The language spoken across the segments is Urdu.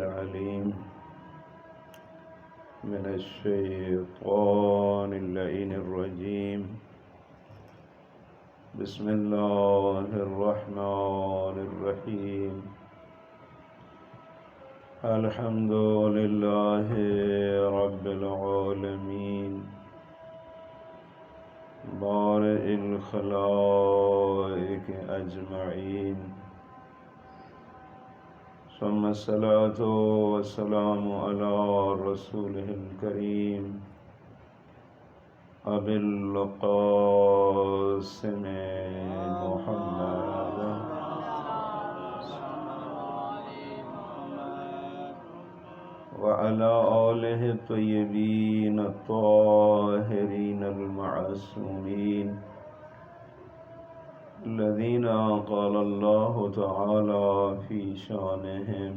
العليم من الشيطان اللعين الرجيم. بسم الله الرحمن الرحيم. الحمد لله رب العالمين بارئ الخلائق أجمعين، ثم الصلاة والسلام على رسوله الكريم أبي القاسم محمد وعلى آله الطيبين الطاهرين المعصومين الذين قال الله تعالى في شانهم: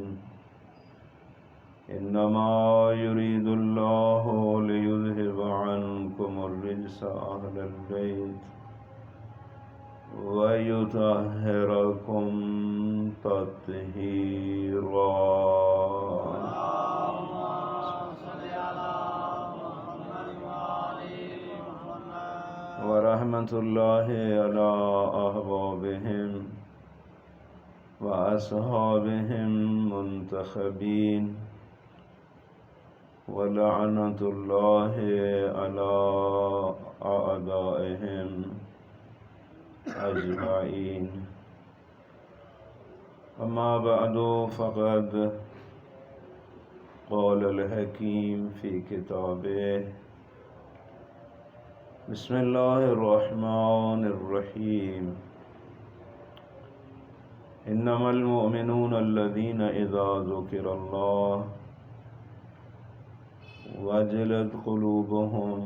إنما يريد الله ليذهب عنكم الرجس أهل البيت ويطهركم تطهيرا. ورحمة الله على أحبابهم وأصحابهم منتخبين، ولعنة الله على أعدائهم أجمعين. أما بعد، فقد قال الحكيم في كتابه: بسم الله الرحمن الرحيم. إنما المؤمنون الذين إذا ذكر الله وجلت قلوبهم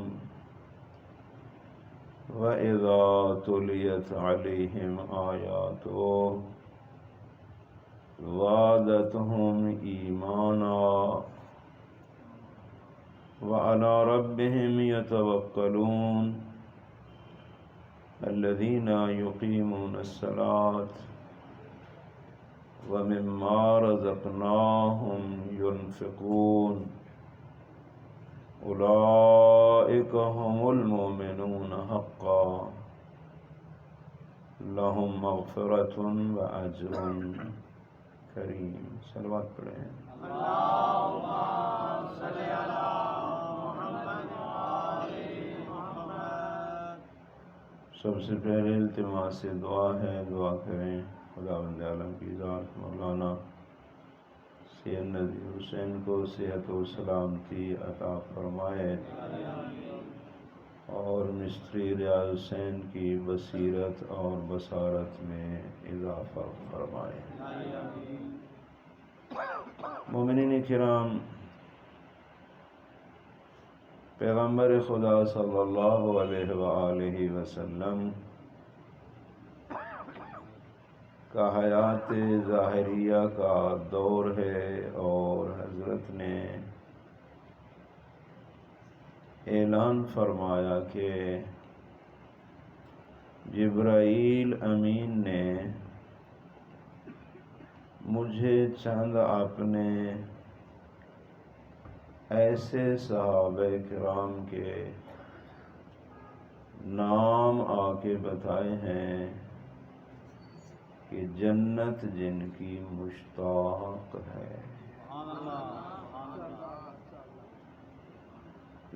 وإذا تليت عليهم آياته زادتهم إيمانا وعلى ربهم يتوكلون. الذين يقيمون الصلاة ومما رزقناهم ينفقون أولئك هم المؤمنون حقا لهم مغفرة وأجر کریم. صلوات پڑھیں. اللہم صلی علی محمد وآل محمد. سب سے پہلے التماس دعا ہے، دعا کریں خداوند عالم کی ذات مولانا سید نذیر حسین کو صحت و سلامتی عطا فرمائے اور مستری ریاض حسین کی بصیرت اور بصارت میں اضافہ فرمائے. مومنین کرام، پیغمبر خدا صلی اللہ علیہ وآلہ وسلم کا حیات ظاہریہ کا دور ہے اور حضرت نے اعلان فرمایا کہ جبرائیل امین نے مجھے چند اپنے ایسے صحابہ کرام کے نام آ کے بتائے ہیں کہ جنت جن کی مشتاق ہے.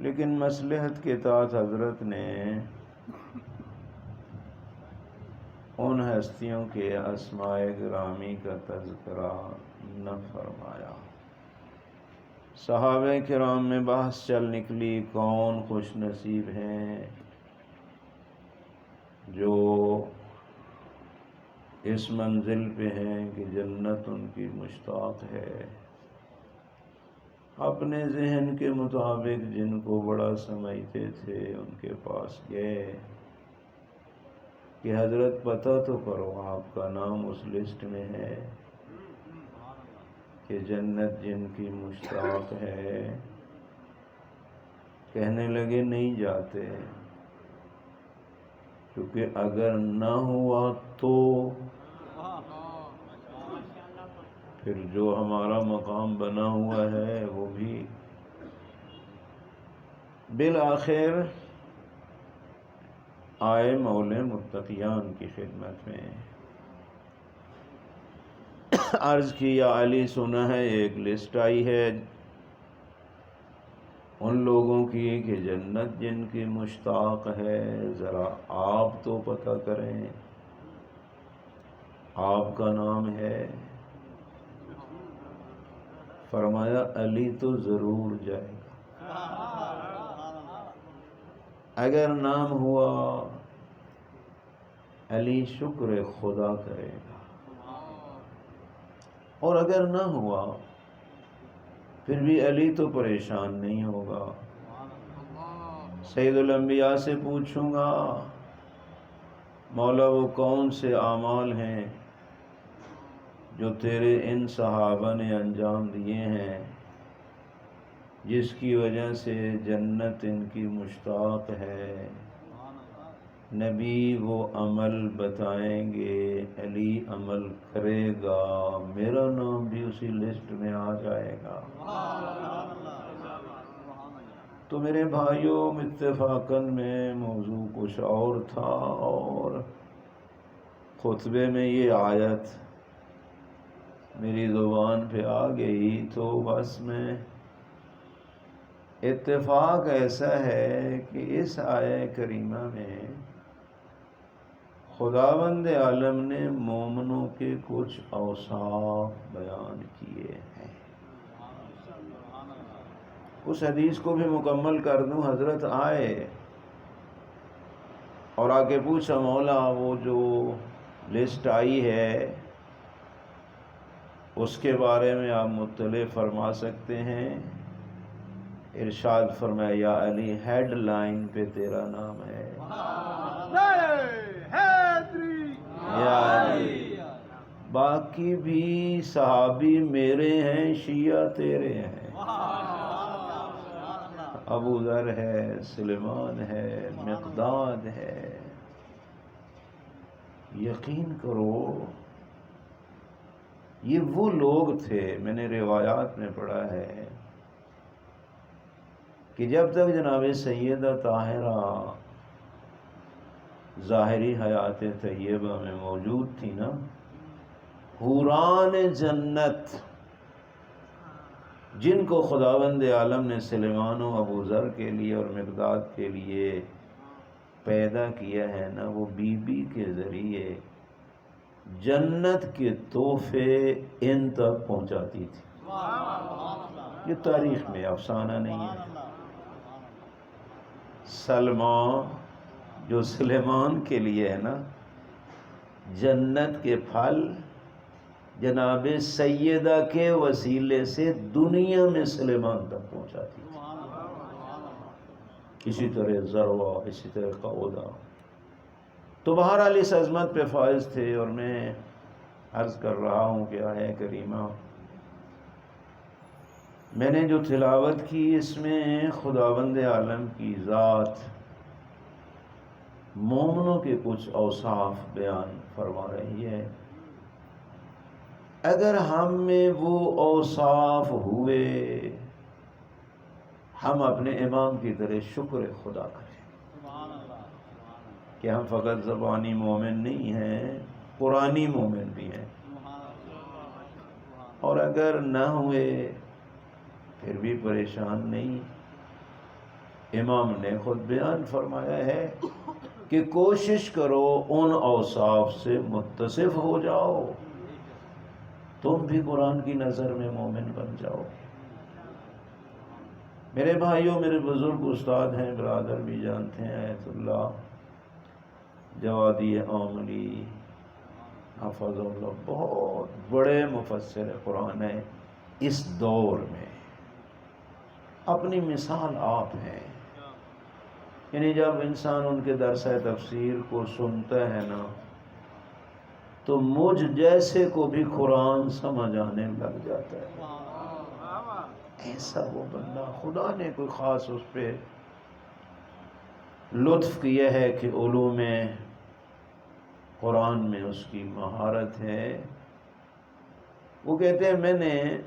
لیکن مصلحت کے تحت حضرت نے ان ہستیوں کے اسماء گرامی کا تذکرہ نہ فرمایا. صحابہ کرام میں بحث چل نکلی کون خوش نصیب ہیں جو اس منزل پہ ہیں کہ جنت ان کی مشتاق ہے. اپنے ذہن کے مطابق جن کو بڑا سمجھتے تھے ان کے پاس گئے کہ حضرت پتہ تو کرو، آپ کا نام اس لسٹ میں ہے کہ جنت جن کی مشتاق ہے. کہنے لگے نہیں جاتے، کیونکہ اگر نہ ہوا تو پھر جو ہمارا مقام بنا ہوا ہے وہ بھی بالآخر آئے مول متقیان کی خدمت میں۔ عرض کی یا علی سنا ہے ایک لسٹ آئی ہے ان لوگوں کی کہ جنت جن کی مشتاق ہے، ذرا آپ تو پتہ کریں آپ کا نام ہے؟ فرمایا علی تو ضرور جائے گا، اگر نام ہوا علی شکر خدا کرے گا، اور اگر نہ ہوا پھر بھی علی تو پریشان نہیں ہوگا۔ سید الانبیاء سے پوچھوں گا مولا وہ کون سے اعمال ہیں جو تیرے ان صحابہ نے انجام دیے ہیں جس کی وجہ سے جنت ان کی مشتاق ہے؟ نبی وہ عمل بتائیں گے، علی عمل کرے گا، میرا نام بھی اسی لسٹ میں آ جائے گا۔ تو میرے بھائیوں اتفاقاً میں موضوع کچھ اور تھا، اور خطبے میں یہ آیت میری زبان پہ آ گئی تو بس میں اتفاق ایسا ہے کہ اس آیہ کریمہ میں خداوند عالم نے مومنوں کے کچھ اوصاف بیان کیے ہیں۔ اس حدیث کو بھی مکمل کر دوں۔ حضرت آئے اور آ کے پوچھا مولا وہ جو لسٹ آئی ہے اس کے بارے میں آپ مطلع فرما سکتے ہیں؟ ارشاد فرمایا یا علی ہیڈ لائن پہ تیرا نام ہے، یا علی باقی بھی صحابی میرے ہیں، شیعہ تیرے ہیں، ابو ذر ہے، سلیمان ہے، مقداد ہے۔ یقین کرو یہ وہ لوگ تھے، میں نے روایات میں پڑھا ہے کہ جب تک جناب سیدہ طاہرہ ظاہری حیات طیبہ میں موجود تھی نا، حوران جنت جن کو خداوند عالم نے سلیمان و ابو ذر کے لیے اور مقداد کے لیے پیدا کیا ہے نا، وہ بی بی کے ذریعے جنت کے تحفے ان تک پہنچاتی تھی۔ یہ تاریخ میں افسانہ نہیں ہے۔ سلمان جو سلیمان کے لیے ہے نا، جنت کے پھل جناب سیدہ کے وسیلے سے دنیا میں سلیمان تک پہنچاتی تھی۔ اسی طرح ذروہ، اسی طرح قعودہ، تو بہرحال اس عظمت پہ فائز تھے۔ اور میں عرض کر رہا ہوں کہ آیہ کریمہ میں نے جو تلاوت کی اس میں خداوند عالم کی ذات مومنوں کے کچھ اوصاف بیان فرما رہی ہے۔ اگر ہم میں وہ اوصاف ہوئے، ہم اپنے امام کی طرح شکر خدا کریں کہ ہم فقط زبانی مومن نہیں ہیں، قرآنی مومن بھی ہیں، اور اگر نہ ہوئے پھر بھی پریشان نہیں۔ امام نے خود بیان فرمایا ہے کہ کوشش کرو ان اوصاف سے متصف ہو جاؤ، تم بھی قرآن کی نظر میں مومن بن جاؤ۔ میرے بھائیوں، میرے بزرگ استاد ہیں، برادر بھی جانتے ہیں، آیت اللہ جوادی عاملی حفظ اللہ بہت بڑے مفسر قرآن ہیں اس دور میں، اپنی مثال آپ ہیں۔ یعنی جب انسان ان کے درس تفسیر کو سنتا ہے نا تو مجھ جیسے کو بھی قرآن سمجھ آنے لگ جاتا ہے۔ ایسا وہ بندہ، خدا نے کوئی خاص اس پہ لطف کیا ہے کہ علوم قرآن میں اس کی مہارت ہے۔ وہ کہتے ہیں میں نے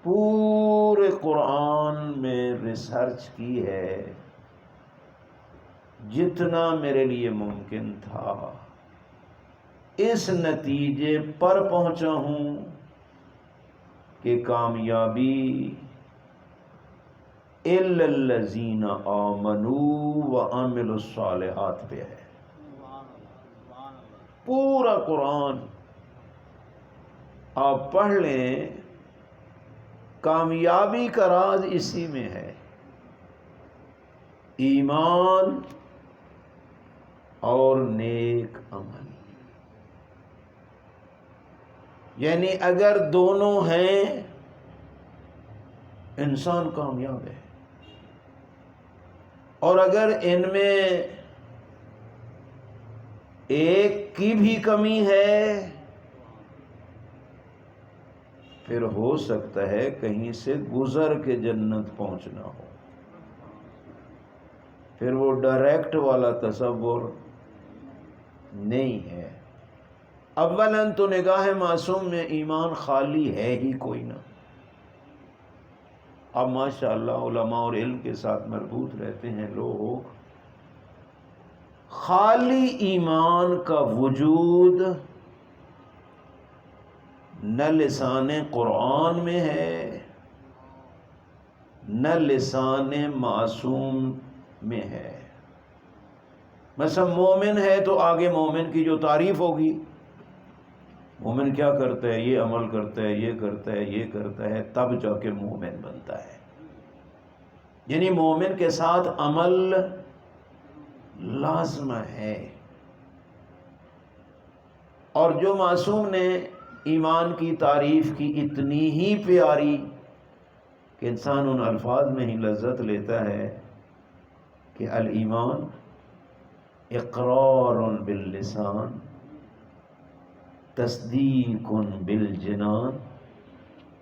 پورے قرآن میں ریسرچ کی ہے جتنا میرے لیے ممکن تھا، اس نتیجے پر پہنچا ہوں کہ کامیابی الا الذین آمنوا وعملوا الصالحات پہ ہے۔ پورا قرآن آپ پڑھ لیں، کامیابی کا راز اسی میں ہے، ایمان اور نیک عمل۔ یعنی اگر دونوں ہیں انسان کامیاب ہے، اور اگر ان میں ایک کی بھی کمی ہے پھر ہو سکتا ہے کہیں سے گزر کے جنت پہنچنا ہو، پھر وہ ڈائریکٹ والا تصور نہیں ہے۔ اولاً تو نگاہ معصوم میں ایمان خالی ہے ہی کوئی نہ۔ اب ماشاءاللہ علماء اور علم کے ساتھ مربوط رہتے ہیں لوگ، خالی ایمان کا وجود نہ لسان قرآن میں ہے نہ لسان معصوم میں ہے۔ مثلا مومن ہے تو آگے مومن کی جو تعریف ہوگی، مومن کیا کرتا ہے، یہ عمل کرتا ہے، یہ کرتا ہے، یہ کرتا ہے، تب جا کے مومن بنتا ہے۔ یعنی مومن کے ساتھ عمل لازم ہے۔ اور جو معصوم نے ایمان کی تعریف کی اتنی ہی پیاری کہ انسان ان الفاظ میں ہی لذت لیتا ہے کہ الایمان اقرار باللسان تصدیق بالجنان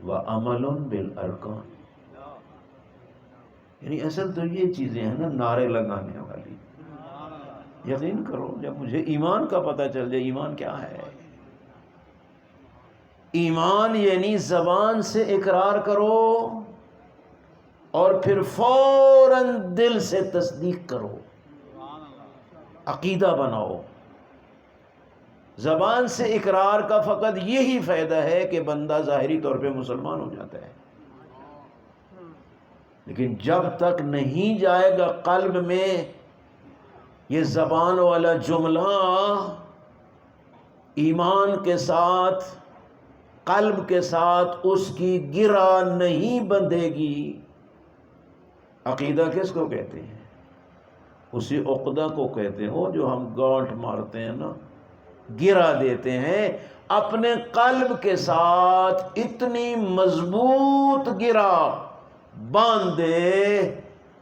وعمل بالارکان۔ یعنی اصل تو یہ چیزیں ہیں نا نعرے لگانے والی۔ یقین کرو جب مجھے ایمان کا پتہ چل جائے ایمان کیا ہے، ایمان یعنی زبان سے اقرار کرو اور پھر فوراً دل سے تصدیق کرو، عقیدہ بناؤ۔ زبان سے اقرار کا فقط یہی فائدہ ہے کہ بندہ ظاہری طور پہ مسلمان ہو جاتا ہے، لیکن جب تک نہیں جائے گا قلب میں یہ زبان والا جملہ، ایمان کے ساتھ قلب کے ساتھ اس کی گرہ نہیں بندھے گی۔ عقیدہ کس کو کہتے ہیں؟ اسی عقدہ کو کہتے ہیں، وہ جو ہم گانٹھ مارتے ہیں نا، گرہ دیتے ہیں اپنے قلب کے ساتھ، اتنی مضبوط گرہ باندھ دے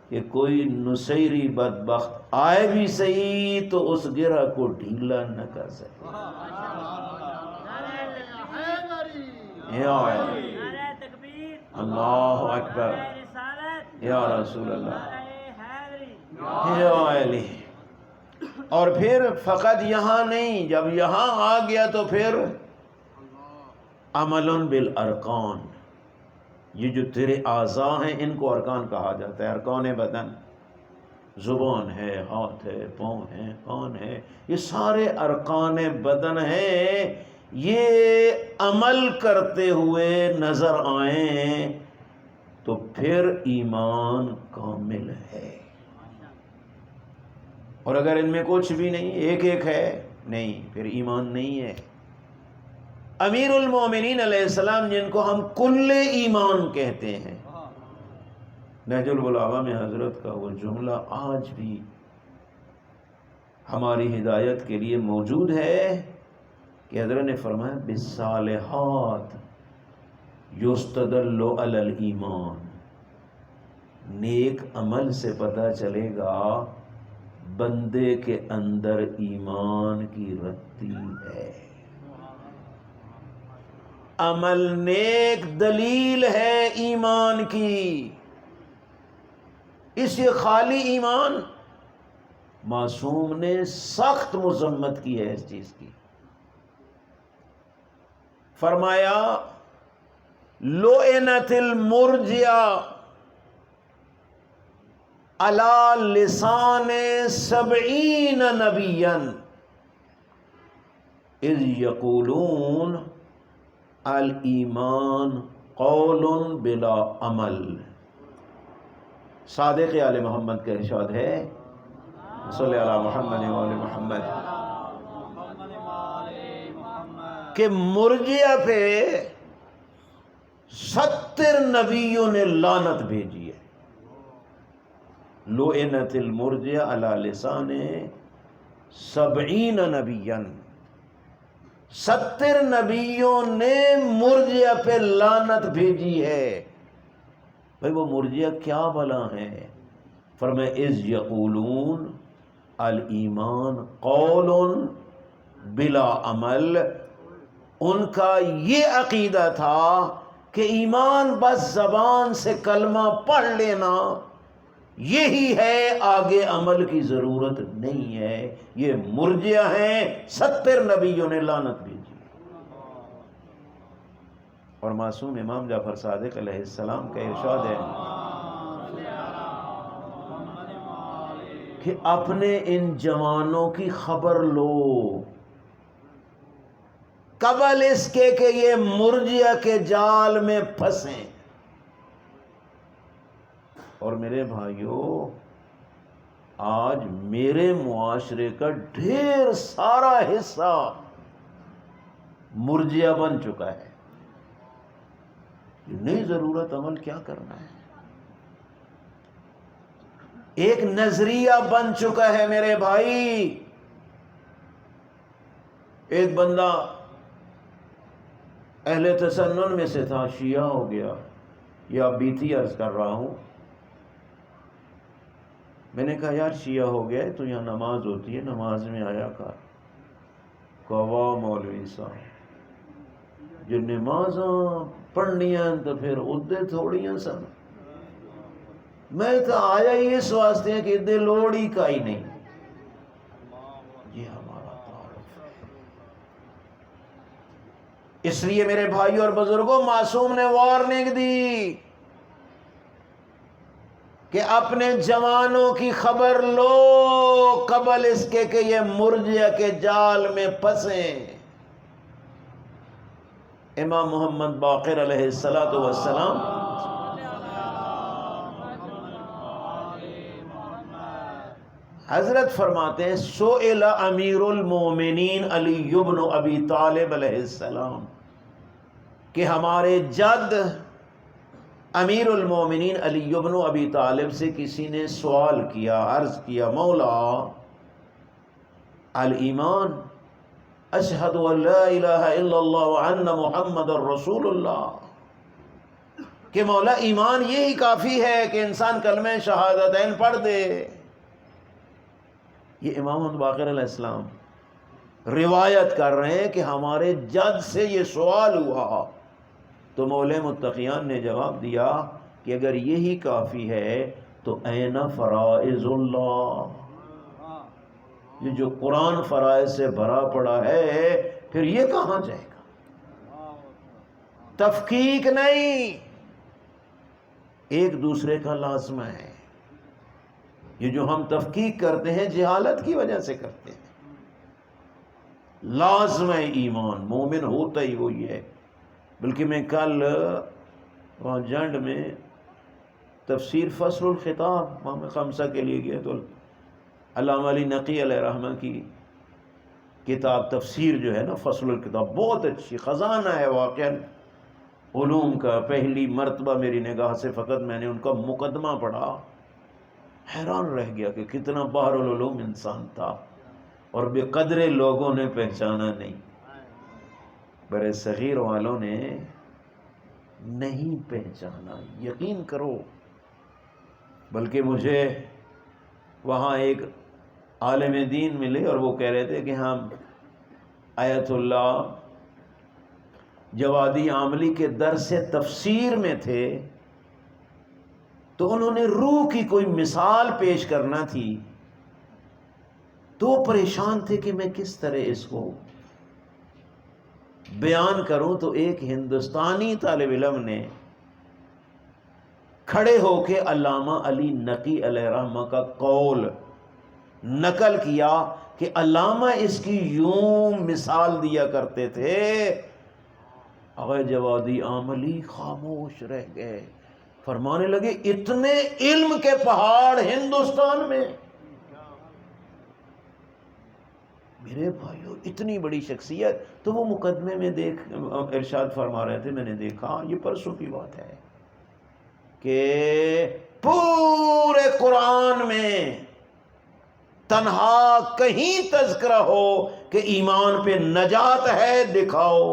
کہ کوئی نصیری بدبخت آئے بھی صحیح تو اس گرہ کو ڈھیلا نہ کر سکے۔ اللہ اکبر یا رسول اللہ یا علی۔ اور پھر فقط یہاں نہیں، جب یہاں آ گیا تو پھر عمل بالارکان۔ یہ جو تیرے اعضاء ہیں ان کو ارکان کہا جاتا ہے۔ ارکان بدن، زبان ہے، ہاتھ ہے، پاؤں ہے، کان ہے، یہ سارے ارکان بدن ہیں، یہ عمل کرتے ہوئے نظر آئیں تو پھر ایمان کامل ہے۔ اور اگر ان میں کچھ بھی نہیں، ایک ایک ہے، نہیں، پھر ایمان نہیں ہے۔ امیر المومنین علیہ السلام جن کو ہم کل ایمان کہتے ہیں، نہج البلاغہ میں حضرت کا وہ جملہ آج بھی ہماری ہدایت کے لیے موجود ہے کہ حضرت نے فرمایا بالصالحات یستدل علی الایمان۔ نیک عمل سے پتہ چلے گا بندے کے اندر ایمان کی رتی ہے۔ عمل نیک دلیل ہے ایمان کی۔ اس یہ خالی ایمان، معصوم نے سخت مذمت کی ہے اس چیز کی۔ فرمایا لعنت المرجئہ علی لسان 70 نبیا اذ یقولون الایمان قول بلا عمل۔ صادق آل محمد کا ارشاد ہے، صلی علی محمد و آل محمد، کہ مرجئہ پہ 70 نبیوں نے لعنت بھیجی ہے۔ لعنت المرجئہ علی لسان 70 نبیا، 70 نبیوں نے مرجئہ پہ لعنت بھیجی ہے۔ بھئی وہ مرجئہ کیا بلا ہیں؟ فرمایا اذ یقولون الایمان قول بلا عمل، ان کا یہ عقیدہ تھا کہ ایمان بس زبان سے کلمہ پڑھ لینا یہی ہے، آگے عمل کی ضرورت نہیں ہے۔ یہ مرجئہ ہیں، 70 نبیوں نے لعنت بھیجی۔ اور معصوم امام جعفر صادق علیہ السلام کا ارشاد ہے کہ اپنے ان جوانوں کی خبر لو قبل اس کے کہ یہ مرجئہ کے جال میں پھنسیں۔ اور میرے بھائیوں، آج میرے معاشرے کا ڈھیر سارا حصہ مرجئہ بن چکا ہے۔ نہیں ضرورت عمل کیا کرنا ہے، ایک نظریہ بن چکا ہے میرے بھائی۔ ایک بندہ اہل تسنن میں سے تھا، شیعہ ہو گیا، یا بیتی عرض کر رہا ہوں۔ میں نے کہا یار شیعہ ہو گیا ہے تو یہاں نماز ہوتی ہے، نماز میں آیا کر۔ کہا واہ مولوی صاحب، جو نمازاں پڑھنی ہیں تو پھر ادھے تھوڑی ہیں سن، میں تو آیا ہی اس واسطے ہیں کہ ادھے لوڑ ہی کا ہی نہیں۔ یہ ہمارا تعارف ہے۔ اس لیے میرے بھائیوں اور بزرگوں، معصوم نے وارننگ دی کہ اپنے جوانوں کی خبر لو قبل اس کے کہ یہ مرجئہ کے جال میں پھنسیں۔ امام محمد باقر علیہ السلام حضرت فرماتے ہیں سئل امیر المومنین علی بن ابی طالب علیہ السلام، کہ ہمارے جد امیر المومنین علی بن ابی طالب سے کسی نے سوال کیا، عرض کیا مولا الایمان اشہد ان لا الہ الا اللہ وان محمد الرسول اللہ، کہ مولا ایمان یہی کافی ہے کہ انسان کلمہ شہادتین پڑھ دے۔ یہ امام محمد باقر علیہ السلام روایت کر رہے ہیں کہ ہمارے جد سے یہ سوال ہوا، تو مولے متقیان نے جواب دیا کہ اگر یہی کافی ہے تو این فرائض اللہ، یہ جو قرآن فرائض سے بھرا پڑا ہے پھر یہ کہاں جائے گا؟ تفکیک نہیں، ایک دوسرے کا لازمہ ہے۔ یہ جو ہم تفکیک کرتے ہیں جہالت کی وجہ سے کرتے ہیں۔ لازمہ ایمان، مومن ہوتا ہی وہی ہے۔ بلکہ میں کل وہاں جنڈ میں تفسیر فصل الخطاب امام خمسہ کے لیے گئے، تو علامہ علی نقی علیہ رحمہ کی کتاب تفسیر جو ہے نا فصل الکتاب، بہت اچھی خزانہ ہے واقعا علوم کا۔ پہلی مرتبہ میری نگاہ سے فقط میں نے ان کا مقدمہ پڑھا، حیران رہ گیا کہ کتنا بحر العلوم انسان تھا، اور بے قدرے لوگوں نے پہچانا نہیں، برے صغیر والوں نے نہیں پہچانا، یقین کرو۔ بلکہ مجھے وہاں ایک عالم دین ملے اور وہ کہہ رہے تھے کہ ہم آیت اللہ جوادی عاملی کے درس تفسیر میں تھے، تو انہوں نے روح کی کوئی مثال پیش کرنا تھی، تو وہ پریشان تھے کہ میں کس طرح اس کو بیان کروں تو ایک ہندوستانی طالب علم نے کھڑے ہو کے علامہ علی نقی علیہ رحمہ کا قول نقل کیا کہ علامہ اس کی یوں مثال دیا کرتے تھے. آغا جوادی عاملی خاموش رہ گئے، فرمانے لگے اتنے علم کے پہاڑ ہندوستان میں. میرے بھائیو اتنی بڑی شخصیت. تو وہ مقدمے میں ارشاد فرما رہے تھے، میں نے دیکھا یہ پرسوں کی بات ہے کہ پورے قرآن میں تنہا کہیں تذکرہ ہو کہ ایمان پہ نجات ہے دکھاؤ،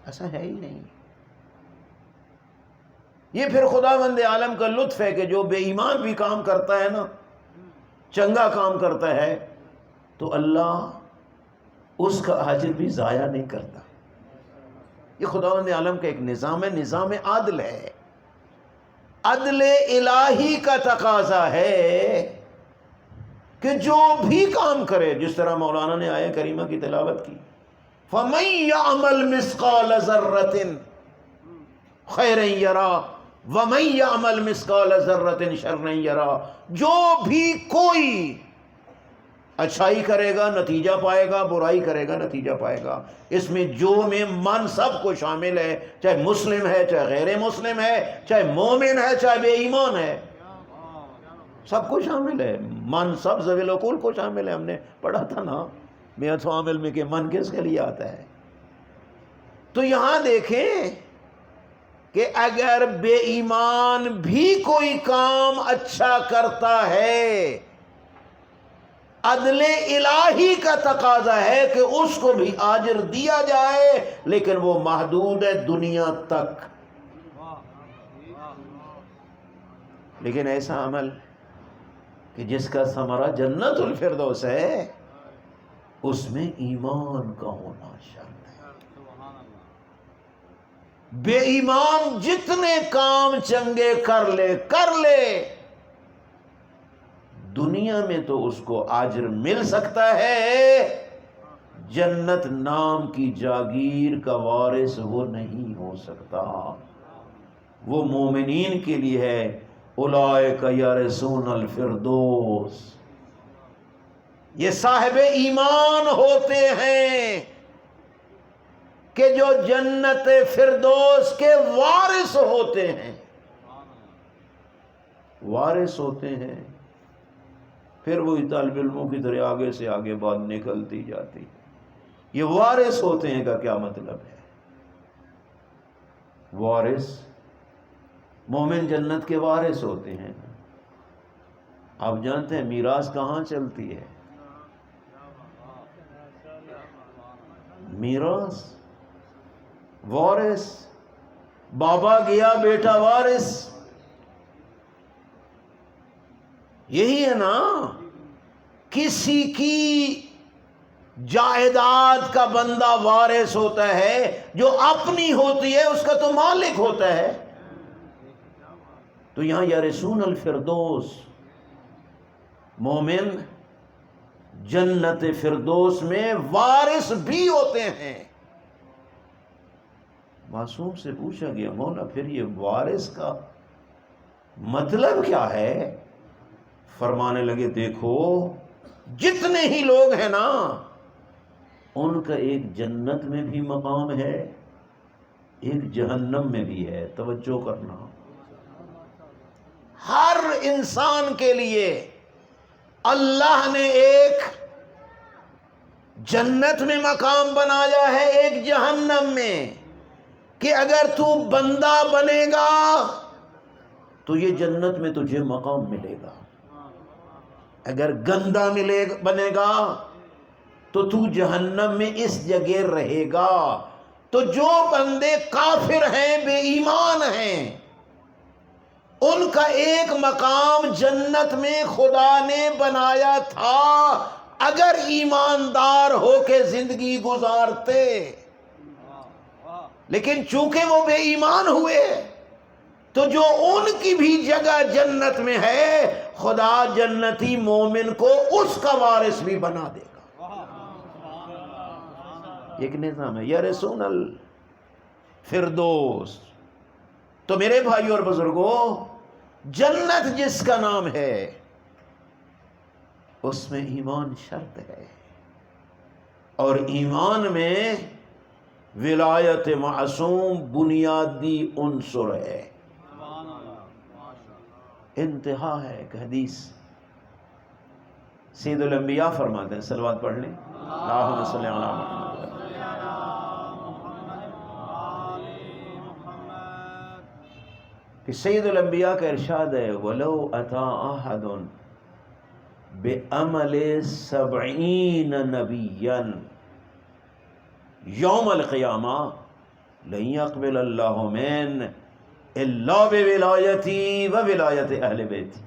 ایسا ہے ہی نہیں. یہ پھر خداوند عالم کا لطف ہے کہ جو بے ایمان بھی کام کرتا ہے نا، چنگا کام کرتا ہے، تو اللہ اس کا اجر بھی ضائع نہیں کرتا. یہ خداوند عالم کا ایک نظام ہے، نظام عدل ہے. عدل الہی کا تقاضا ہے کہ جو بھی کام کرے، جس طرح مولانا نے آیہ کریمہ کی تلاوت کی، فَمَن يَعْمَلْ مِثْقَالَ ذَرَّةٍ خَيْرًا يَرَهُ وَمَن يَعْمَلْ مِثْقَالَ ذَرَّةٍ شَرًّا يَرَهُ. جو بھی کوئی اچھائی کرے گا نتیجہ پائے گا، برائی کرے گا نتیجہ پائے گا. اس میں جو میں من سب کو شامل ہے، چاہے مسلم ہے چاہے غیر مسلم ہے، چاہے مومن ہے چاہے بے ایمان ہے، سب کو شامل ہے. من سب ذوی العقول کو شامل ہے. ہم نے پڑھا تھا نا میعت عامل میں کہ من کس کے لیے آتا ہے. تو یہاں دیکھیں کہ اگر بے ایمان بھی کوئی کام اچھا کرتا ہے، عدل الہی کا تقاضا ہے کہ اس کو بھی اجر دیا جائے، لیکن وہ محدود ہے دنیا تک. لیکن ایسا عمل کہ جس کا ثمرہ جنت الفردوس ہے، اس میں ایمان کا ہونا شرط ہے. بے ایمان جتنے کام چنگے کر لے دنیا میں تو اس کو اجر مل سکتا ہے، جنت نام کی جاگیر کا وارث وہ نہیں ہو سکتا. وہ مومنین کے لیے ہے، اولئک یرثون الفردوس. یہ صاحب ایمان ہوتے ہیں کہ جو جنت فردوس کے وارث ہوتے ہیں. وارث ہوتے ہیں، پھر وہی طالب علموں کی طرح آگے سے آگے بات نکلتی جاتی. یہ وارث ہوتے ہیں کا کیا مطلب ہے؟ وارث مومن جنت کے وارث ہوتے ہیں. آپ جانتے ہیں میراث کہاں چلتی ہے؟ میراث وارث، بابا گیا بیٹا وارث. یہی ہے نا، کسی کی جائیداد کا بندہ وارث ہوتا ہے، جو اپنی ہوتی ہے اس کا تو مالک ہوتا ہے. تو یہاں یرثون الفردوس، مومن جنت فردوس میں وارث بھی ہوتے ہیں. معصوم سے پوچھا گیا، مولا پھر یہ وارث کا مطلب کیا ہے؟ فرمانے لگے دیکھو جتنے ہی لوگ ہیں نا، ان کا ایک جنت میں بھی مقام ہے، ایک جہنم میں بھی ہے. توجہ کرنا، ہر انسان کے لیے اللہ نے ایک جنت میں مقام بنایا ہے، ایک جہنم میں، کہ اگر تو بندہ بنے گا تو یہ جنت میں تجھے مقام ملے گا، اگر گندا بنے گا تو تو جہنم میں اس جگہ رہے گا. تو جو بندے کافر ہیں، بے ایمان ہیں، ان کا ایک مقام جنت میں خدا نے بنایا تھا اگر ایماندار ہو کے زندگی گزارتے. لیکن چونکہ وہ بے ایمان ہوئے تو جو ان کی بھی جگہ جنت میں ہے، خدا جنتی مومن کو اس کا وارث بھی بنا دے گا. ایک نظام ہے، یرثون الفردوس۔ تو میرے بھائی اور بزرگوں، جنت جس کا نام ہے اس میں ایمان شرط ہے، اور ایمان میں ولایت معصوم بنیادی عنصر ہے، انتہا ہے۔ ایک حدیث سید الانبیاء فرماتے ہیں، صلوات پڑھ لیں، اللہم صلی علی محمد، کہ سید الانبیاء کا ارشاد ہے، وَلَوْ أَتَى أَحَدٌ بِعَمَلِ 70 نَبِيًّا یوم القیامہ لن يقبل اللہ من الا بولایتی و ولایت اہل بیتی۔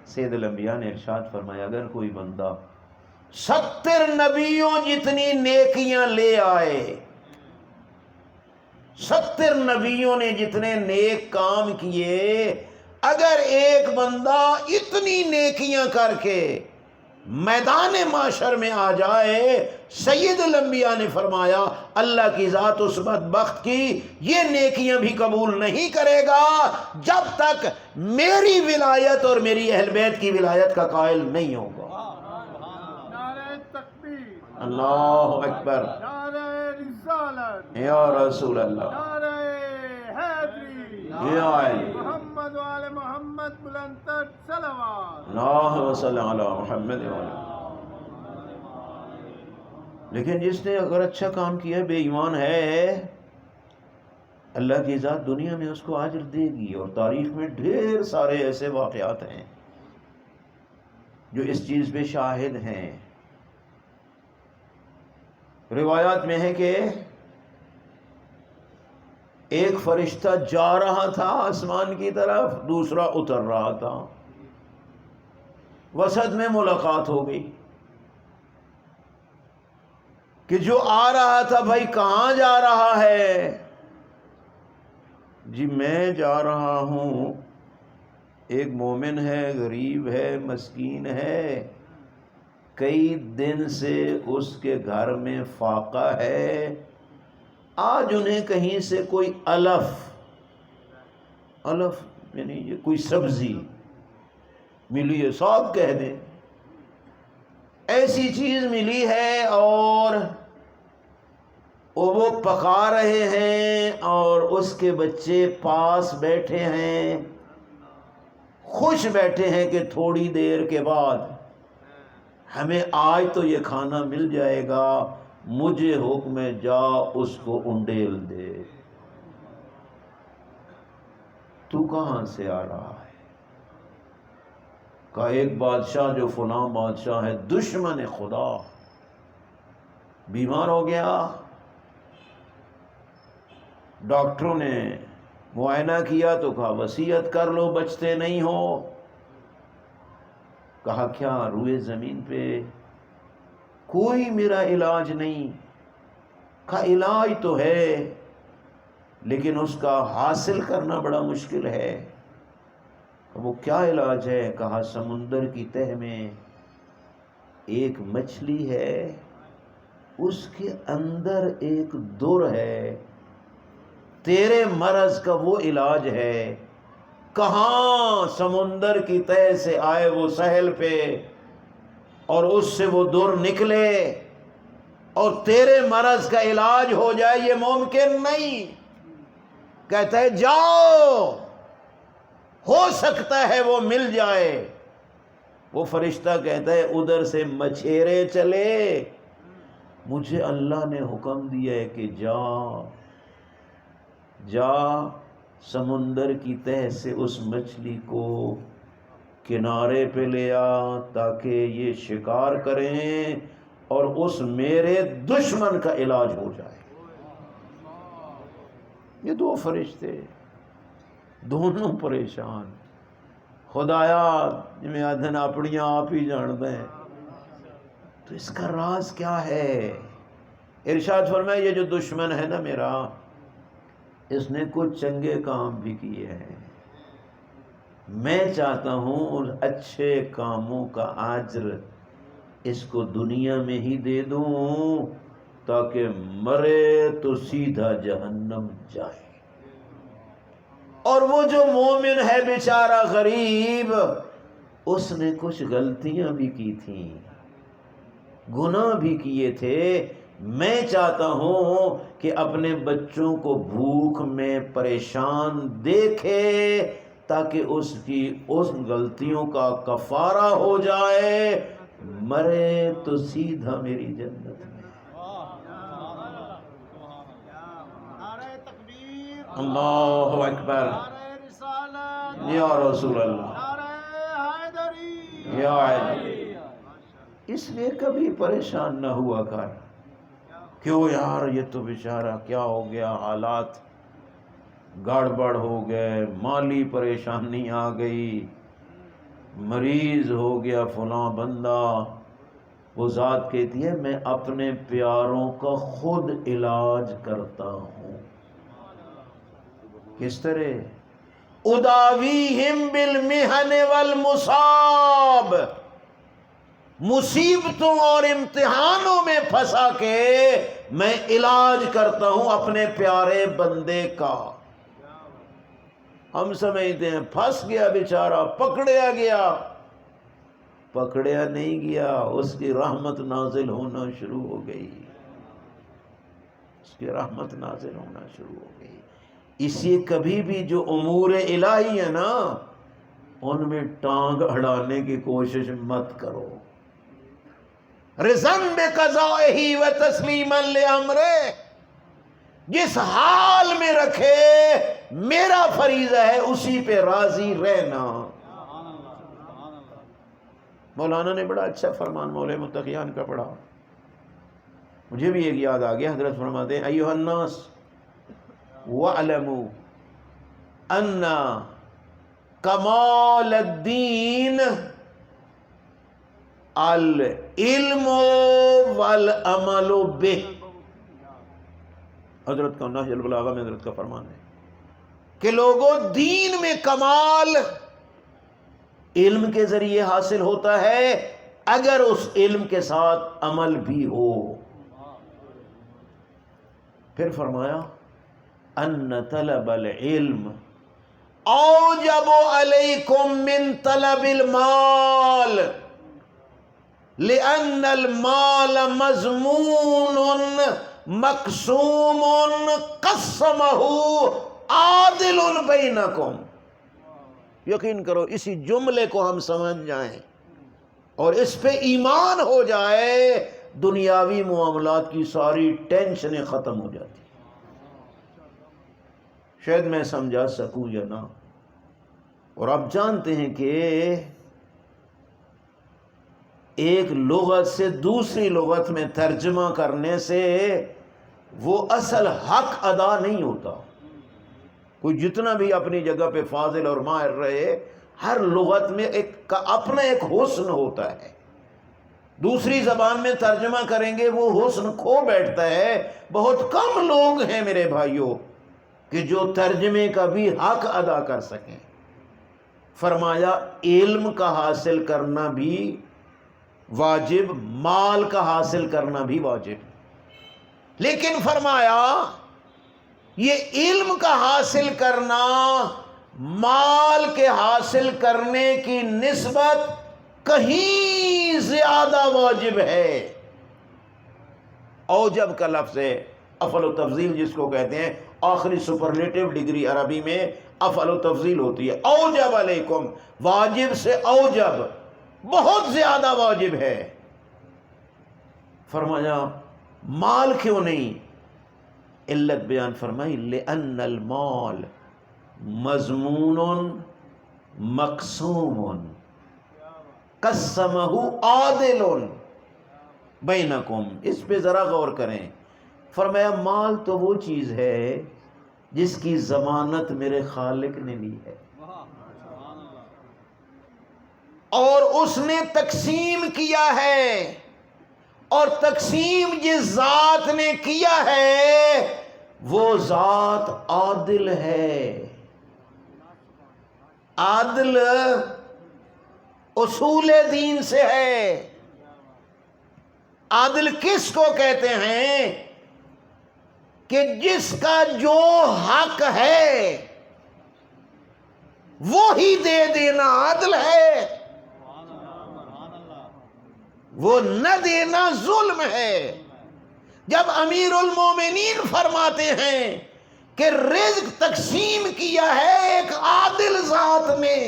سید الانبیاء نے ارشاد فرمایا، اگر کوئی بندہ 70 نبیوں جتنی نیکیاں لے آئے، 70 نبیوں نے جتنے نیک کام کیے، اگر ایک بندہ اتنی نیکیاں کر کے میدان معاشر میں آ جائے، سید الانبیاء نے فرمایا اللہ کی ذات اس بدبخت کی یہ نیکیاں بھی قبول نہیں کرے گا جب تک میری ولایت اور میری اہل بیت کی ولایت کا قائل نہیں ہوگا۔ نعرہ تکبیر، اللہ اکبر، نعرہ رسالت، یا رسول اللہ، نعرہ حیدری، یا علی محمد وآل محمد، بلند تر صلوات۔ اللہم صلی علی محمد وآلہ۔ لیکن جس نے اگر اچھا کام کیا بے ایمان ہے، اللہ کی ذات دنیا میں اس کو اجر دے گی، اور تاریخ میں ڈھیر سارے ایسے واقعات ہیں جو اس چیز پہ شاہد ہیں۔ روایات میں ہے کہ ایک فرشتہ جا رہا تھا آسمان کی طرف، دوسرا اتر رہا تھا، وسط میں ملاقات ہو گئی کہ جو آ رہا تھا، بھائی کہاں جا رہا ہے؟ جی میں جا رہا ہوں، ایک مومن ہے، غریب ہے، مسکین ہے، کئی دن سے اس کے گھر میں فاقہ ہے، آج انہیں کہیں سے کوئی الف یعنی یہ کوئی سبزی ملی ہے، ساگ کہہ دیں، ایسی چیز ملی ہے، اور وہ پکا رہے ہیں، اور اس کے بچے پاس بیٹھے ہیں، خوش بیٹھے ہیں کہ تھوڑی دیر کے بعد ہمیں آج تو یہ کھانا مل جائے گا، مجھے حکم ہے جا اس کو انڈیل دے۔ تو کہاں سے آ رہا ہے؟ کہا ایک بادشاہ جو فلاں بادشاہ ہے، دشمن خدا، بیمار ہو گیا، ڈاکٹروں نے معائنہ کیا تو کہا وصیت کر لو، بچتے نہیں ہو۔ کہا کیا روئے زمین پہ کوئی میرا علاج نہیں؟ کہا علاج تو ہے لیکن اس کا حاصل کرنا بڑا مشکل ہے۔ وہ کیا علاج ہے؟ کہا سمندر کی تہ میں ایک مچھلی ہے، اس کے اندر ایک در ہے، تیرے مرض کا وہ علاج ہے۔ کہاں؟ سمندر کی تہ سے آئے وہ ساحل پہ، اور اس سے وہ در نکلے اور تیرے مرض کا علاج ہو جائے، یہ ممکن نہیں۔ کہتا ہے جاؤ، ہو سکتا ہے وہ مل جائے۔ وہ فرشتہ کہتا ہے ادھر سے مچھیرے چلے، مجھے اللہ نے حکم دیا ہے کہ جا سمندر کی تہ سے اس مچھلی کو کنارے پہ لے آ تاکہ یہ شکار کریں اور اس میرے دشمن کا علاج ہو جائے۔ یہ دو فرشتے دونوں پریشان، خدایا جی آدھن اپنیاں آپ ہی جانتے ہیں۔ تو اس کا راز کیا ہے؟ ارشاد فرمایا یہ جو دشمن ہے نا میرا، اس نے کچھ چنگے کام بھی کیے ہیں، میں چاہتا ہوں ان اچھے کاموں کا اجر اس کو دنیا میں ہی دے دوں تاکہ مرے تو سیدھا جہنم جائے۔ اور وہ جو مومن ہے بیچارہ غریب، اس نے کچھ غلطیاں بھی کی تھیں، گناہ بھی کیے تھے۔ میں چاہتا ہوں کہ اپنے بچوں کو بھوک میں پریشان دیکھے تاکہ اس کی اس غلطیوں کا کفارہ ہو جائے، مرے تو سیدھا میری جنت میں۔ نعرہ تکبیر، اللہ اکبر، نعرہ رسالت، یا رسول اللہ، نعرہ حیدری، یا علی۔ اس لیے کبھی پریشان نہ ہوا کر، کیوں یار یہ تو بیچارہ کیا ہو گیا، حالات گڑبڑ ہو گئے، مالی پریشانی آ گئی، مریض ہو گیا فلاں بندہ۔ وہ ذات کہتی ہے میں اپنے پیاروں کا خود علاج کرتا ہوں۔ کس طرح؟ اداویہم بالمحن والمصاب، مصیبتوں اور امتحانوں میں پھنسا کے میں علاج کرتا ہوں اپنے پیارے بندے کا۔ ہم سمجھتے ہیں پھنس گیا بیچارہ، پکڑیا گیا، پکڑیا نہیں گیا، اس کی رحمت نازل ہونا شروع ہو گئی، اس کی رحمت نازل ہونا شروع ہو گئی۔ اسی کبھی بھی جو امور الہی ہے نا، ان میں ٹانگ اڑانے کی کوشش مت کرو۔ رضا بقضائہ و تسلیما لامرہ، جس حال میں رکھے میرا فریضہ ہے اسی پہ راضی رہنا۔ مولانا نے بڑا اچھا فرمان مولے متقیان کا پڑھا، مجھے بھی ایک یاد آ گیا۔ حضرت فرماتے ہیں ایھا الناس وَاعْلَمُوا أَنَّ کمال الدین العلم والعمل بہ۔ حضرت کا نہج البلاغہ میں حضرت کا فرمان ہے کہ لوگوں، دین میں کمال علم کے ذریعے حاصل ہوتا ہے اگر اس علم کے ساتھ عمل بھی ہو۔ پھر فرمایا ان طلب العلم اوجب علیکم من طلب المال لأن المال مضمون مقسوم قسمہ عادل بینکم۔ یقین کرو اسی جملے کو ہم سمجھ جائیں اور اس پہ ایمان ہو جائے، دنیاوی معاملات کی ساری ٹینشنیں ختم ہو جاتی۔ شاید میں سمجھا سکوں یا نہ۔ اور آپ جانتے ہیں کہ ایک لغت سے دوسری لغت میں ترجمہ کرنے سے وہ اصل حق ادا نہیں ہوتا۔ کوئی جتنا بھی اپنی جگہ پہ فاضل اور ماہر رہے، ہر لغت میں ایک اپنا ایک حسن ہوتا ہے، دوسری زبان میں ترجمہ کریں گے وہ حسن کھو بیٹھتا ہے۔ بہت کم لوگ ہیں میرے بھائیوں کہ جو ترجمے کا بھی حق ادا کر سکیں۔ فرمایا علم کا حاصل کرنا بھی واجب، مال کا حاصل کرنا بھی واجب، لیکن فرمایا یہ علم کا حاصل کرنا مال کے حاصل کرنے کی نسبت کہیں زیادہ واجب ہے۔ اوجب کا لفظ ہے افعل و تفضیل جس کو کہتے ہیں، آخری سپرلیٹو ڈگری عربی میں افعل و تفضیل ہوتی ہے۔ اوجب علیکم، واجب سے اوجب، بہت زیادہ واجب ہے۔ فرمایا مال کیوں نہیں؟ علت بیان فرمائی لأن المال مضمون مقسوم قسمہ عادل بینکم۔ اس پہ ذرا غور کریں۔ فرمایا مال تو وہ چیز ہے جس کی ضمانت میرے خالق نے لی ہے، اور اس نے تقسیم کیا ہے، اور تقسیم جس ذات نے کیا ہے وہ ذات عادل ہے۔ عادل اصول دین سے ہے۔ عادل کس کو کہتے ہیں؟ کہ جس کا جو حق ہے وہی دے دینا عدل ہے، وہ نہ دینا ظلم ہے۔ جب امیر المومنین فرماتے ہیں کہ رزق تقسیم کیا ہے ایک عادل ذات نے،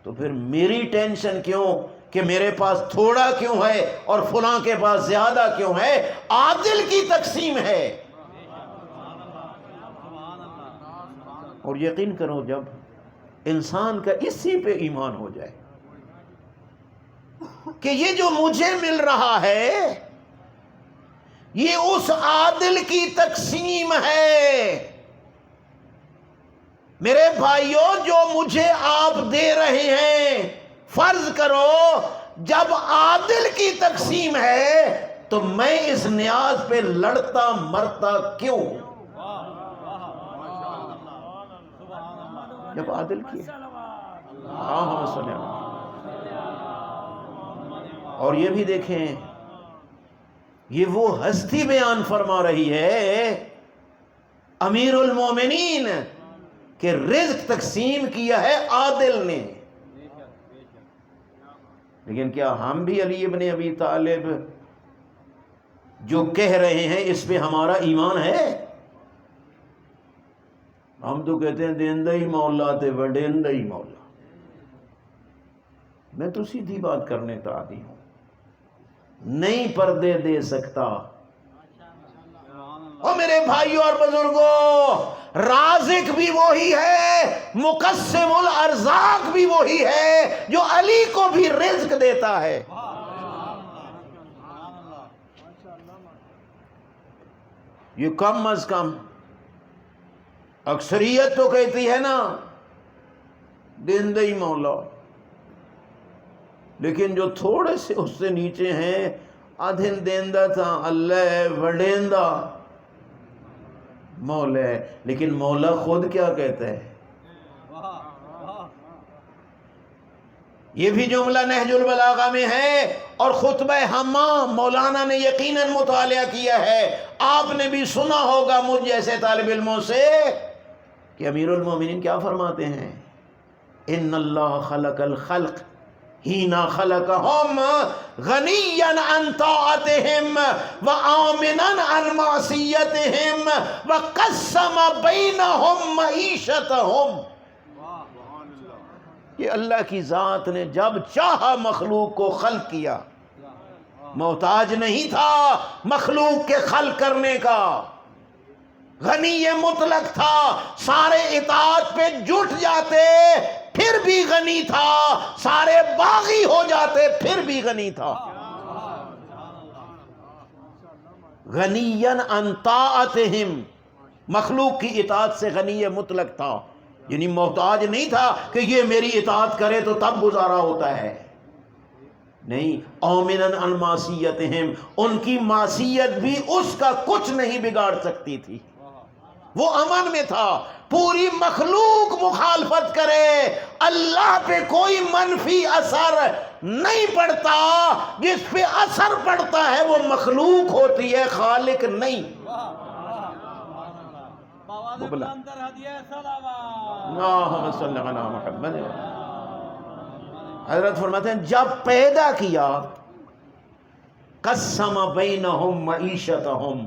تو پھر میری ٹینشن کیوں کہ میرے پاس تھوڑا کیوں ہے اور فلاں کے پاس زیادہ کیوں ہے؟ عادل کی تقسیم ہے۔ اور یقین کرو جب انسان کا اسی پہ ایمان ہو جائے کہ یہ جو مجھے مل رہا ہے یہ اس عادل کی تقسیم ہے، میرے بھائیوں جو مجھے آپ دے رہے ہیں، فرض کرو جب عادل کی تقسیم ہے تو میں اس نیاز پہ لڑتا مرتا کیوں؟ جب عادل کی ہے۔ اور یہ بھی دیکھیں، یہ وہ ہستی بیان فرما رہی ہے امیر المومنین کہ رزق تقسیم کیا ہے عادل نے۔ لیکن کیا ہم بھی علی ابن ابی طالب جو کہہ رہے ہیں اس پہ ہمارا ایمان ہے؟ ہم تو کہتے ہیں دیندہ ہی مولا تے وڈیندہ ہی مولا۔ میں تو سیدھی بات کرنے کا عادی ہوں، نہیں پردے دے سکتا۔ اور میرے بھائیوں اور بزرگوں، رازق بھی وہی ہے، مقسم الارزاق بھی وہی ہے جو علی کو بھی رزق دیتا ہے۔ یہ کم از کم اکثریت تو کہتی ہے نا دیندہ ہی مولا، لیکن جو تھوڑے سے اس سے نیچے ہیں ادھن دیندہ تھا اللہ وڈیندہ مولا ہے۔ لیکن مولا خود کیا کہتا ہے؟ یہ بھی جملہ نہج البلاغہ میں ہے، اور خطبہ حمام مولانا نے یقیناً مطالعہ کیا ہے، آپ نے بھی سنا ہوگا مجھ جیسے طالب علموں سے، کہ امیر المومنین کیا فرماتے ہیں؟ ان اللہ خلق الخلق حینا خلقہم غنیا عن طاعتہم وآمنا عن معصیتہم وقسم بینہم معیشتہم۔ یہ اللہ کی ذات نے جب چاہا مخلوق کو خلق کیا، محتاج نہیں تھا مخلوق کے خلق کرنے کا، غنی مطلق تھا، سارے اطاعت پہ جٹ جاتے پھر بھی غنی تھا، سارے باغی ہو جاتے پھر بھی غنی تھا۔ غنیاً عن طاعتہم، مخلوق کی اطاعت سے غنی مطلق تھا، یعنی محتاج نہیں تھا کہ یہ میری اطاعت کرے تو تب گزارا ہوتا ہے، نہیں۔ اومنن عن معصیتہم، ان کی معصیت بھی اس کا کچھ نہیں بگاڑ سکتی تھی، وہ امن میں تھا۔ پوری مخلوق مخالفت کرے اللہ پہ کوئی منفی اثر نہیں پڑتا، جس پہ اثر پڑتا ہے وہ مخلوق ہوتی ہے، خالق نہیں۔ اللہم صلی علی محمد۔ حضرت فرماتے ہیں جب پیدا کیا قسم بینہم معیشتہم،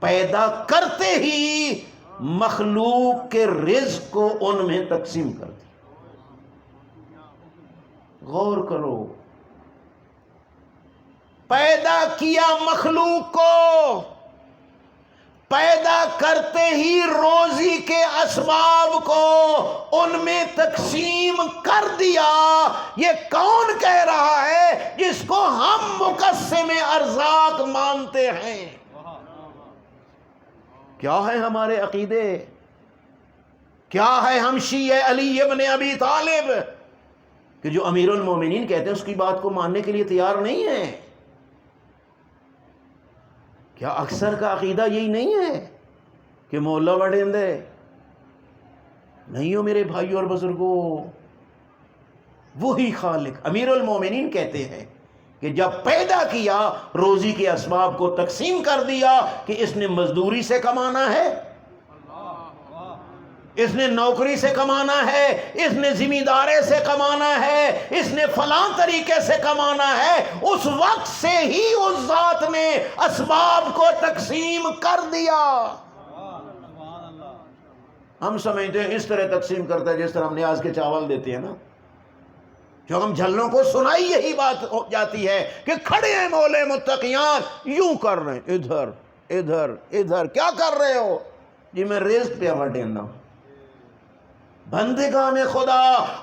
پیدا کرتے ہی مخلوق کے رزق کو ان میں تقسیم کر دی۔ غور کرو، پیدا کیا مخلوق کو، پیدا کرتے ہی روزی کے اسباب کو ان میں تقسیم کر دیا۔ یہ کون کہہ رہا ہے جس کو ہم مقسم ارزاق مانتے ہیں؟ کیا ہے ہمارے عقیدے؟ کیا ہے ہم شیعہ علی ابن ابی طالب کہ جو امیر المومنین کہتے ہیں اس کی بات کو ماننے کے لیے تیار نہیں ہیں؟ کیا اکثر کا عقیدہ یہی نہیں ہے کہ مولا وڈیندے؟ نہیں ہو میرے بھائیوں اور بزرگوں، وہی خالق۔ امیر المومنین کہتے ہیں کہ جب پیدا کیا روزی کے اسباب کو تقسیم کر دیا کہ اس نے مزدوری سے کمانا ہے، اس نے نوکری سے کمانا ہے، اس نے زمیندارے سے کمانا ہے، اس نے فلاں طریقے سے کمانا ہے، اس وقت سے ہی اس ذات نے اسباب کو تقسیم کر دیا۔ ہم سمجھتے ہیں اس طرح تقسیم کرتا ہے جس طرح ہم نیاز کے چاول دیتے ہیں نا، جو ہم جھلوں کو سنائی یہی بات ہو جاتی ہے کہ کھڑے ہیں مولے متقیان یوں کر رہے ہیں، ادھر ادھر ادھر، کیا کر رہے ہو؟ جی میں رزق پہ بٹینا۔ بندگان خدا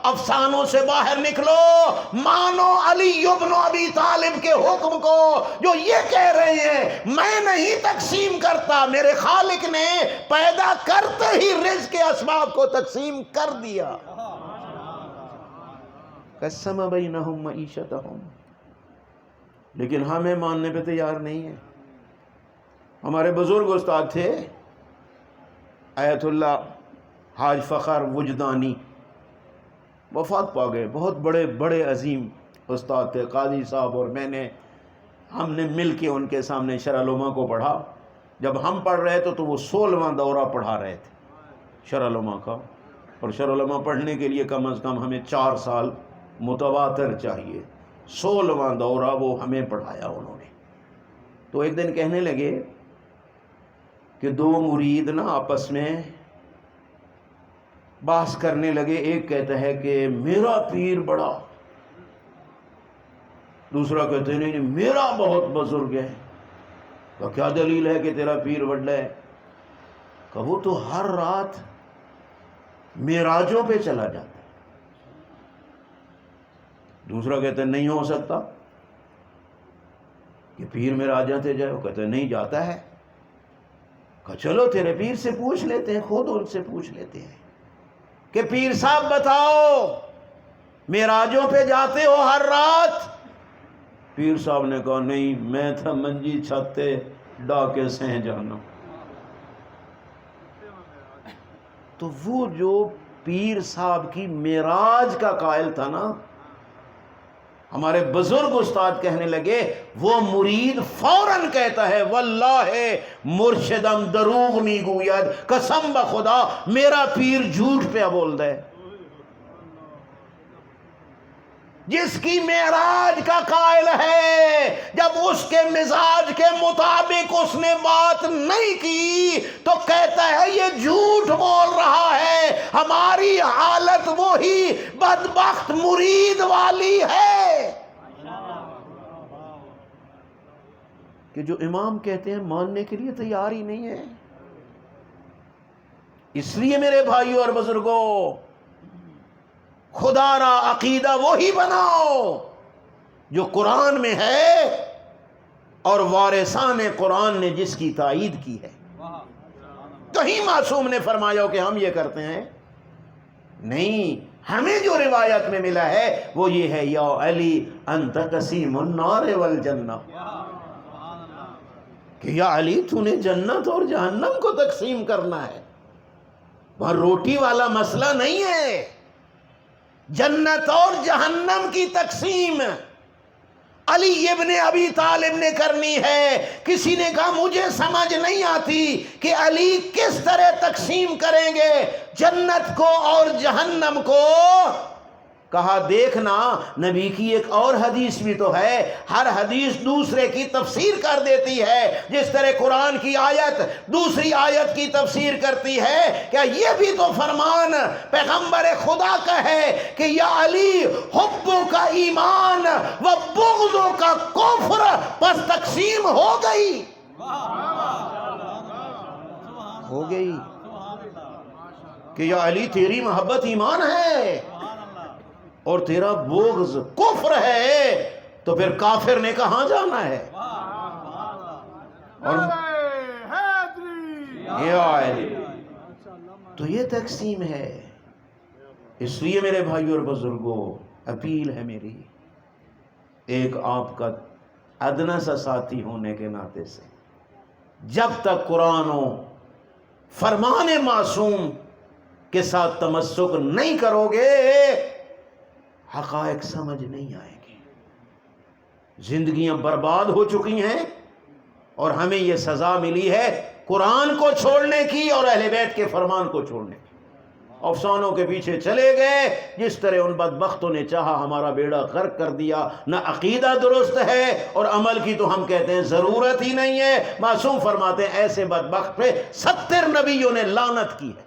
افسانوں سے باہر نکلو، مانو علی ابن ابی طالب کے حکم کو، جو یہ کہہ رہے ہیں میں نہیں تقسیم کرتا، میرے خالق نے پیدا کرتے ہی رزق کے اسباب کو تقسیم کر دیا۔ قسم بینہم معیشتہم، لیکن ہمیں ماننے پہ تیار نہیں ہے۔ ہمارے بزرگ استاد تھے آیت اللہ حاج فخر وجدانی، وفات پا گئے، بہت بڑے بڑے عظیم استاد تھے، قاضی صاحب اور میں نے، ہم نے مل کے ان کے سامنے شرح العلوماء کو پڑھا۔ جب ہم پڑھ رہے تھے تو وہ 16واں دورہ پڑھا رہے تھے شرح العلوماء کا، اور شرح العلوماء پڑھنے کے لیے کم از کم ہمیں 4 سال متواتر چاہیے۔ 16واں دورہ وہ ہمیں پڑھایا انہوں نے۔ تو ایک دن کہنے لگے کہ 2 مرید نا آپس میں بحث کرنے لگے، ایک کہتا ہے کہ میرا پیر بڑا، دوسرا کہتے ہیں نہیں میرا بہت بزرگ ہے۔ تو کیا دلیل ہے کہ تیرا پیر بڑا ہے؟ کہ وہ تو ہر رات معراجوں پہ چلا جاتا ہے۔ دوسرا کہتا ہے نہیں ہو سکتا کہ پیر معراجوں سے جائے، وہ کہتا ہے نہیں جاتا ہے۔ کہ چلو تیرے پیر سے پوچھ لیتے ہیں، خود ان سے پوچھ لیتے ہیں کہ پیر صاحب بتاؤ معراجوں پہ جاتے ہو ہر رات؟ پیر صاحب نے کہا نہیں، میں تھا منجی چھتے ڈاکے سہ جانا۔ تو وہ جو پیر صاحب کی معراج کا قائل تھا نا، ہمارے بزرگ استاد کہنے لگے وہ مرید فوراً کہتا ہے واللہ مرشدم دروغ نہیں گوید، قسم بخدا میرا پیر جھوٹ پہ بول دے۔ جس کی معراج کا قائل ہے، جب اس کے مزاج کے مطابق اس نے بات نہیں کی تو کہتا ہے یہ جھوٹ بول رہا ہے، ہماری حالت وہی بدبخت مرید والی ہے کہ جو امام کہتے ہیں ماننے کے لیے تیار ہی نہیں ہے۔ اس لیے میرے بھائیوں اور بزرگوں، خدا را عقیدہ وہی بناؤ جو قرآن میں ہے اور وارثان قرآن نے جس کی تائید کی ہے۔ کہیں معصوم نے فرمایا ہو کہ ہم یہ کرتے ہیں؟ نہیں، ہمیں جو روایت میں ملا ہے وہ یہ ہے یا علی انت قسیم النار والجنہ، کہ یا علی تو نے جنت اور جہنم کو تقسیم کرنا ہے، وہاں روٹی والا مسئلہ نہیں ہے۔ جنت اور جہنم کی تقسیم علی ابن ابی طالب نے کرنی ہے۔ کسی نے کہا مجھے سمجھ نہیں آتی کہ علی کس طرح تقسیم کریں گے جنت کو اور جہنم کو۔ کہا دیکھنا نبی کی ایک اور حدیث بھی تو ہے، ہر حدیث دوسرے کی تفسیر کر دیتی ہے، جس طرح قرآن کی آیت دوسری آیت کی تفسیر کرتی ہے۔ کیا یہ بھی تو فرمان پیغمبر خدا کا ہے کہ یا علی حبوں کا ایمان و بغضوں کا کفر، پس تقسیم ہو گئی، ہو گئی کہ یا علی تیری محبت ایمان ہے اور تیرا بغض کفر ہے، تو پھر کافر نے کہاں جانا ہے؟ اور تو یہ تقسیم ہے۔ اس لیے میرے بھائیوں اور بزرگوں، اپیل ہے میری، ایک آپ کا ادنا سا ساتھی ہونے کے ناطے سے، جب تک قرآن و فرمان معصوم کے ساتھ تمسک نہیں کرو گے حقائق سمجھ نہیں آئے گی۔ زندگیاں برباد ہو چکی ہیں اور ہمیں یہ سزا ملی ہے قرآن کو چھوڑنے کی اور اہل بیت کے فرمان کو چھوڑنے کی۔ افسانوں کے پیچھے چلے گئے، جس طرح ان بدبختوں نے چاہا ہمارا بیڑا غرق کر دیا۔ نہ عقیدہ درست ہے اور عمل کی تو ہم کہتے ہیں ضرورت ہی نہیں ہے۔ معصوم فرماتے ہیں ایسے بدبخت پہ 70 نبیوں نے لعنت کی ہے۔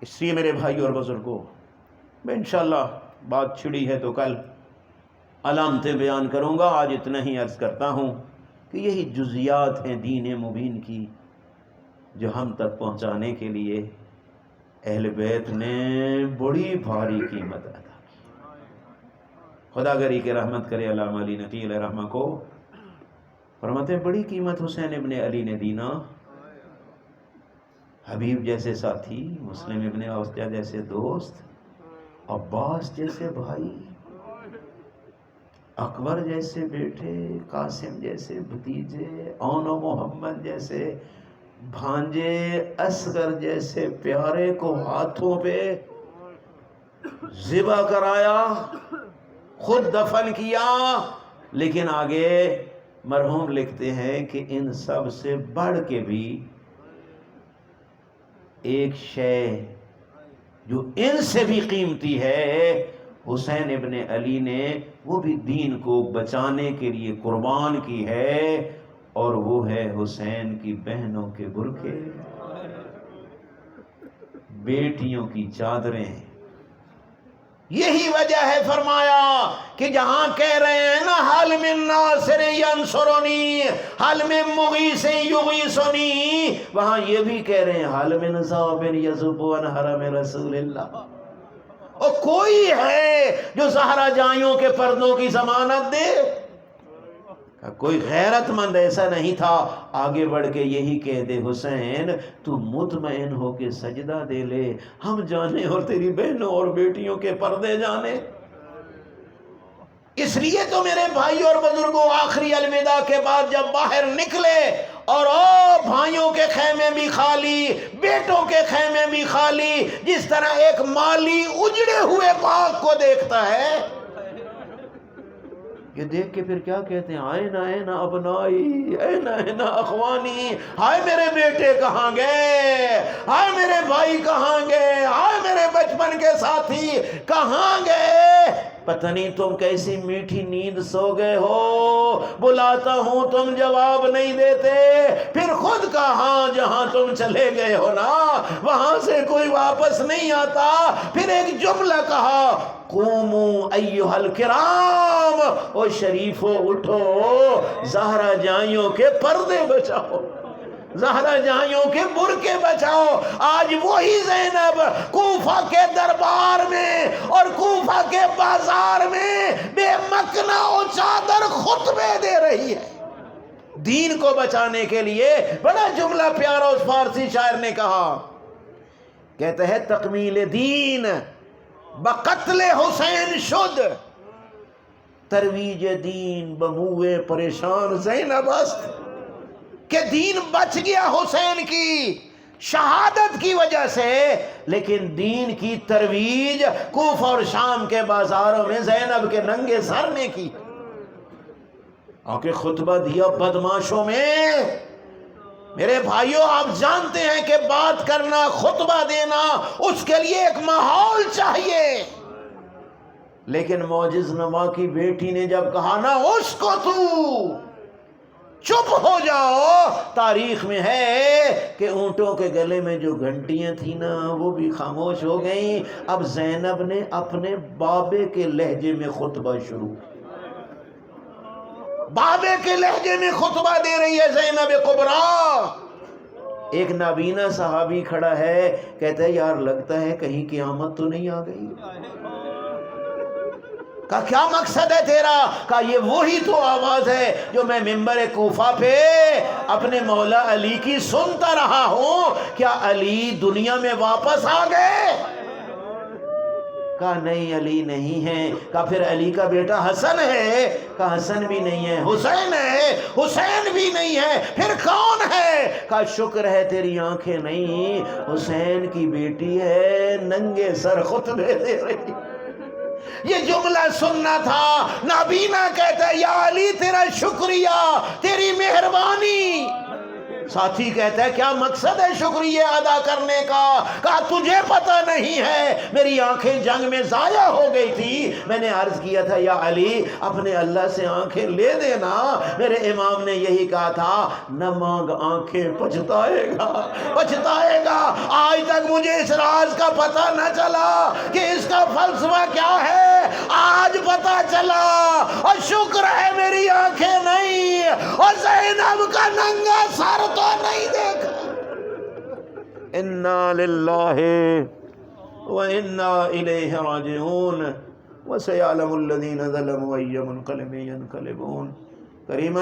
اس لیے میرے بھائی اور بزرگوں، میں انشاءاللہ بات چھڑی ہے تو کل علامتیں بیان کروں گا، آج اتنا ہی عرض کرتا ہوں کہ یہی جزیات ہیں دین مبین کی جو ہم تک پہنچانے کے لیے اہل بیت نے بڑی بھاری قیمت ادا کی۔ خدا گری کے رحمت کرے علامہ علی نقی علیہ رحمہ کو، فرماتے ہیں بڑی قیمت حسین ابن علی نے دینا۔ حبیب جیسے ساتھی، مسلم ابن اوسطیہ جیسے دوست، عباس جیسے بھائی، اکبر جیسے بیٹے، قاسم جیسے بھتیجے، اون و محمد جیسے بھانجے، اصغر جیسے پیارے کو ہاتھوں پہ ذبح کرایا، خود دفن کیا۔ لیکن آگے مرحوم لکھتے ہیں کہ ان سب سے بڑھ کے بھی ایک شے جو ان سے بھی قیمتی ہے، حسین ابن علی نے وہ بھی دین کو بچانے کے لیے قربان کی ہے، اور وہ ہے حسین کی بہنوں کے برقعے، بیٹیوں کی چادریں۔ یہی وجہ ہے فرمایا کہ جہاں کہہ رہے ہیں نا حل من ناصر ینصرنی، حل من مغیث یغیثنی، وہاں یہ بھی کہہ رہے ہیں حل من ذاب یذب عن حرم رسول اللہ۔ اور کوئی ہے جو زہرا جائیوں کے پردوں کی ضمانت دے؟ کوئی غیرت مند ایسا نہیں تھا آگے بڑھ کے یہی کہہ دے حسین تو مطمئن ہو کے سجدہ دے لے، ہم جانے اور تیری بہنوں اور بیٹیوں کے پردے جانے۔ اس لیے تو میرے بھائی اور بزرگوں، آخری الوداع کے بعد جب باہر نکلے اور بھائیوں کے خیمے بھی خالی، بیٹوں کے خیمے بھی خالی، جس طرح ایک مالی اجڑے ہوئے باغ کو دیکھتا ہے، یہ دیکھ کے پھر کیا کہتے ہیں، آئین آئین ابنائی، آئین آئین اخوانی، ہائے میرے بیٹے کہاں گئے، ہائے میرے بھائی کہاں گئے، ہائے میرے بچپن کے ساتھی کہاں گئے؟ پتہ نہیں تم کیسی میٹھی نیند سو گئے ہو، بلاتا ہوں تم جواب نہیں دیتے، پھر خود کہاں جہاں تم چلے گئے ہو نا وہاں سے کوئی واپس نہیں آتا۔ پھر ایک جملہ کہا، قوموا ایھا الکرام، او شریفو اٹھو، زہرا جائیوں کے پردے بچاؤ، زہرا جائیوں کے برقعے بچاؤ۔ آج وہی زینب کوفہ کے دربار میں اور کوفہ کے بازار میں بے مکنہ و چادر خطبے دے رہی ہے دین کو بچانے کے لیے۔ بڑا جملہ پیارا اس فارسی شاعر نے کہا، کہتا ہے تکمیل دین بقتل حسین شد، ترویج دین بموے پریشان زینب است، کہ دین بچ گیا حسین کی شہادت کی وجہ سے، لیکن دین کی ترویج کوفہ اور شام کے بازاروں میں زینب کے ننگے سر نے کی۔ آکے خطبہ دیا بدماشوں میں۔ میرے بھائیوں، آپ جانتے ہیں کہ بات کرنا، خطبہ دینا، اس کے لیے ایک ماحول چاہیے، لیکن معجز نما کی بیٹی نے جب کہا نا اس کو تو چپ ہو جاؤ، تاریخ میں ہے کہ اونٹوں کے گلے میں جو گھنٹیاں تھیں نا وہ بھی خاموش ہو گئیں۔ اب زینب نے اپنے بابے کے لہجے میں خطبہ شروع، بابے کے لہجے میں خطبہ دے رہی ہے زینب کبریٰ۔ ایک نابینا صحابی کھڑا ہے، کہتا ہے یار لگتا ہے کہیں قیامت تو نہیں آ گئی؟ کہا کیا مقصد ہے تیرا؟ کہا یہ وہی تو آواز ہے جو میں ممبر کوفہ پہ اپنے مولا علی کی سنتا رہا ہوں، کیا علی دنیا میں واپس آ گئے؟ کہا نہیں علی نہیں ہے۔ کہا پھر علی کا بیٹا حسن ہے؟ کہا حسن بھی نہیں ہے۔ حسین ہے؟ حسین بھی نہیں ہے، پھر کون ہے؟ کہا شکر ہے تیری آنکھیں نہیں، حسین کی بیٹی ہے، ننگے سر خطبے دے رہی۔ یہ جملہ سننا تھا۔ نابینا کہتا ہے یا علی تیرا شکریہ، تیری مہربانی۔ ساتھی کہتا ہے کیا مقصد ہے شکریہ ادا کرنے کا؟ کہا تجھے پتہ نہیں ہے میری آنکھیں جنگ میں ضائع ہو گئی تھی، میں نے عرض کیا تھا یا علی اپنے اللہ سے آنکھیں لے دینا، میرے امام نے یہی کہا تھا نہ مانگ آنکھیں پچھتائے گا پچھتائے گا۔ آج تک مجھے اس راز کا پتہ نہ چلا کہ اس کا فلسفہ کیا ہے، آج پتہ چلا، اور شکر ہے میری آنکھیں نہیں اور زینب کا ننگا سر تو نہیں دیکھا۔ انا للہ وَإِنَّا إِلَيْهِ رَاجِعُونَ وَسَيَعْلَمُ الَّذِينَ ظَلَمُوا أَيَّ مُنقَلِبٍ يَنقَلِبُونَ۔ کریم